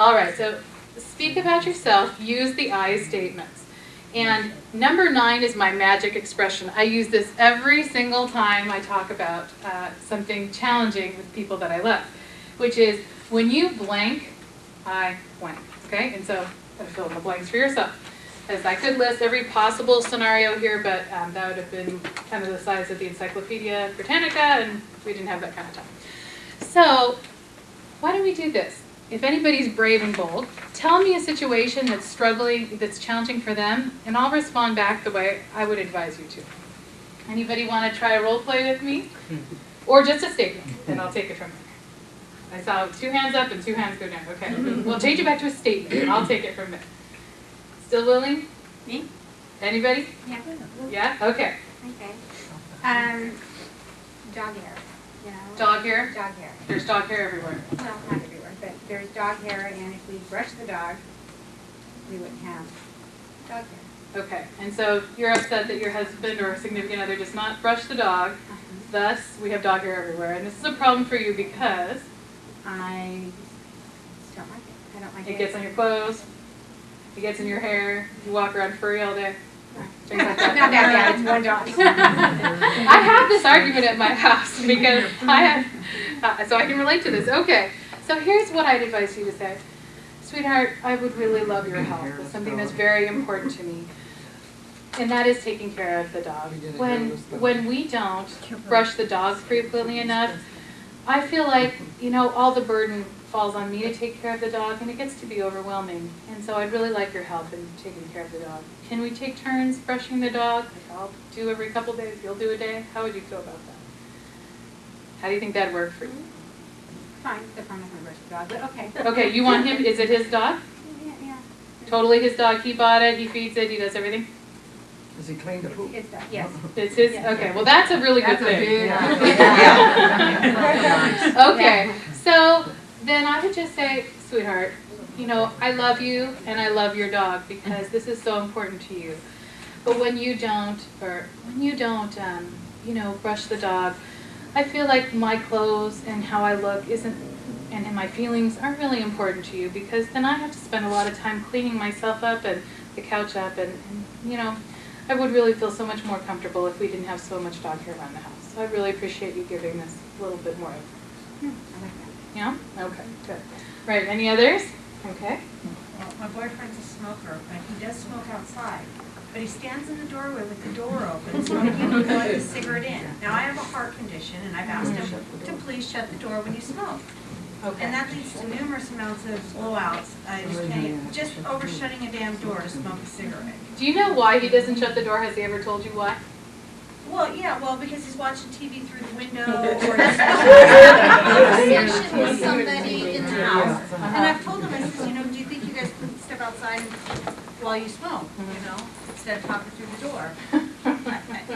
All right, so speak about yourself, use the I statements. And number 9 is my magic expression. I use this every single time I talk about something challenging with people that I love, which is when you blank, I blank. Okay, and so fill in the blanks for yourself. As I could list every possible scenario here, but that would have been kind of the size of the Encyclopedia Britannica, and we didn't have that kind of time. So why don't we do this? If anybody's brave and bold, tell me a situation that's struggling, that's challenging for them, and I'll respond back the way I would advise you to. Anybody want to try a role play with me? Or just a statement, and I'll take it from there. I saw 2 hands up and 2 hands go down. Okay, we'll change it back to a statement. I'll take it from there. Still willing? Me? Anybody? Yeah. Yeah? Okay. Okay. Dog hair. You know? Dog hair? Dog hair. There's dog hair everywhere. Well, not everywhere, but there's dog hair, and if we brush the dog, we wouldn't have dog hair. Okay, and so you're upset that your husband or significant other does not brush the dog, thus we have dog hair everywhere. And this is a problem for you because I just don't like it. I don't like it. it gets on your clothes, it gets in your hair, you walk around furry all day. Things like that. Not that bad, it's one dog. I have this argument at my house because I have, so I can relate to this. Okay, so here's what I'd advise you to say. Sweetheart, I would really love your help with something that's very important to me, and that is taking care of the dog. When we don't brush the dog frequently enough, I feel like, you know, all the burden falls on me to take care of the dog, and it gets to be overwhelming. And so I'd really like your help in taking care of the dog. Can we take turns brushing the dog? Like I'll do every couple days, you'll do a day. How would you feel about that? How do you think that'd work for you? Fine, if I'm not going to brush the dog, but okay. Okay, you want him, is it his dog? Yeah. Totally his dog, he bought it, he feeds it, he does everything? Does he clean the poop? It's dog, yes. It's his, Yeah. okay, well that's a really good That's a thing. big Okay, so then I would just say, sweetheart, you know, I love you and I love your dog because this is so important to you. But when you don't, you know, brush the dog, I feel like my clothes and how I look isn't, and my feelings aren't really important to you because then I have to spend a lot of time cleaning myself up and the couch up and you know, I would really feel so much more comfortable if we didn't have so much dog hair around the house. So I really appreciate you giving this a little bit more. I like that. Yeah? Okay, good. Right, any others? Okay. Well, my boyfriend's a smoker, and he does smoke outside. But he stands in the doorway with the door open, smoking and blowing a cigarette in. Now, I have a heart condition, and I've asked him to please shut the door when you smoke. Okay. And that leads to numerous amounts of blowouts. Just over shutting a damn door to smoke a cigarette. Do you know why he doesn't shut the door? Has he ever told you why? Well, yeah, because he's watching TV through the window or conversation with somebody in the house. And I've told him, I says, you know, do you think you guys can step outside while you smoke, you know, instead of talking through the door?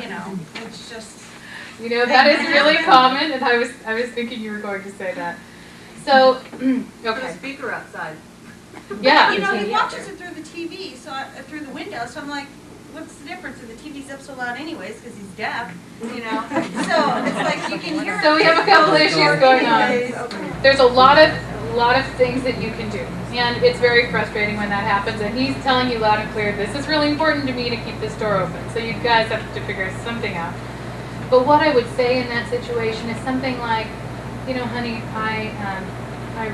You know, it's just... You know, that is really common, and I was thinking you were going to say that. So, okay. Speaker outside. Yeah. You know, he watches it through the TV, through the window, so I'm like, what's the difference? And the TV's up so loud anyways, because he's deaf, you know? So it's like you can hear. So we have a couple issues going on. There's a lot of things that you can do, and it's very frustrating when that happens. And he's telling you loud and clear, this is really important to me to keep this door open. So you guys have to figure something out. But what I would say in that situation is something like, you know, honey, I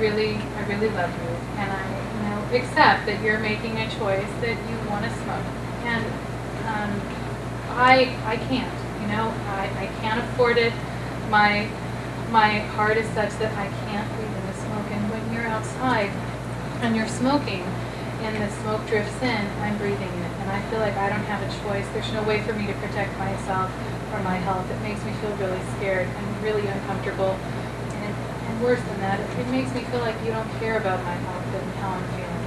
really love you, and I, you know, accept that you're making a choice that you want to smoke, and I can't, you know, I can't afford it. My heart is such that I can't breathe in the smoke, and when you're outside and you're smoking and the smoke drifts in, I'm breathing it, and I feel like I don't have a choice. There's no way for me to protect myself or my health. It makes me feel really scared and really uncomfortable. And worse than that, it makes me feel like you don't care about my health and how I'm feeling.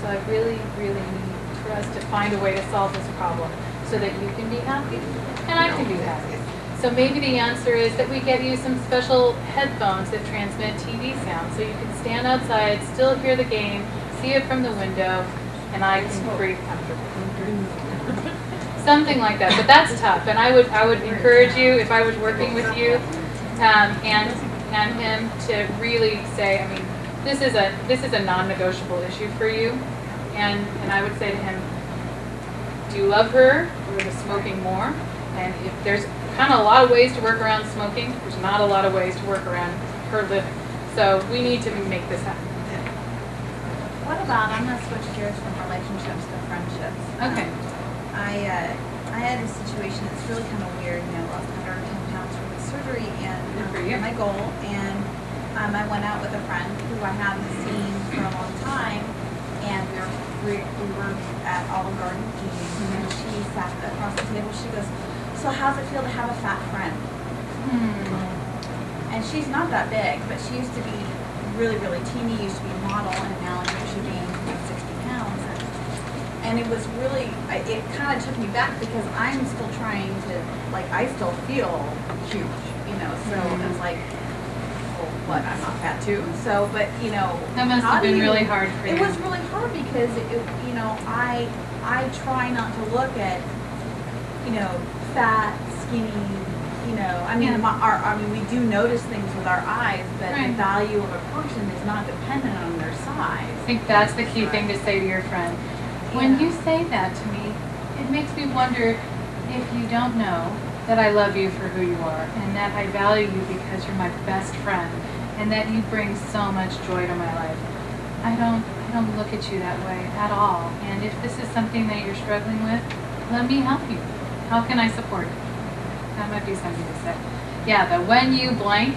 So I really need for us to find a way to solve this problem so that you can be happy and I can be happy. So maybe the answer is that we get you some special headphones that transmit TV sound so you can stand outside, still hear the game, see it from the window, and I can breathe comfortably. Something like that, but that's tough. And I would encourage you, if I was working with you and him, to really say, I mean, this is a non-negotiable issue for you, and I would say to him, do you love her or the smoking more? And if there's kind of a lot of ways to work around smoking, there's not a lot of ways to work around her living. So we need to make this happen. What about, I'm gonna switch gears from relationships to friendships. Okay. I had a situation that's really kind of weird, you know, lost 110 pounds from the surgery and Good for you. my goal, and I went out with a friend who I haven't seen for a long time, and we were at Olive Garden eating, and she sat across the table, she goes, so how's it feel to have a fat friend? And she's not that big, but she used to be really, really teeny, used to be a model, and now she gained 60 pounds. And it was really, it kind of took me back because I'm still trying to, like, I still feel huge, you know, so it's like, well, what, I'm not fat too? So, but, you know. That must have been really hard for you. It was really hard because, you know, I try not to look at, you know, fat, skinny, you know, I mean, we do notice things with our eyes, but the value of a person is not dependent on their size. I think that's the key thing to say to your friend. When you say that to me, it makes me wonder if you don't know that I love you for who you are and that I value you because you're my best friend and that you bring so much joy to my life. I don't look at you that way at all. And if this is something that you're struggling with, let me help you. How can I support you? That might be something to say. Yeah, the when you blank,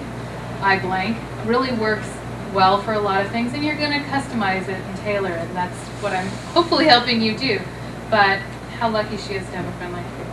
I blank really works well for a lot of things, and you're going to customize it and tailor it, and that's what I'm hopefully helping you do. But how lucky she is to have a friend like you.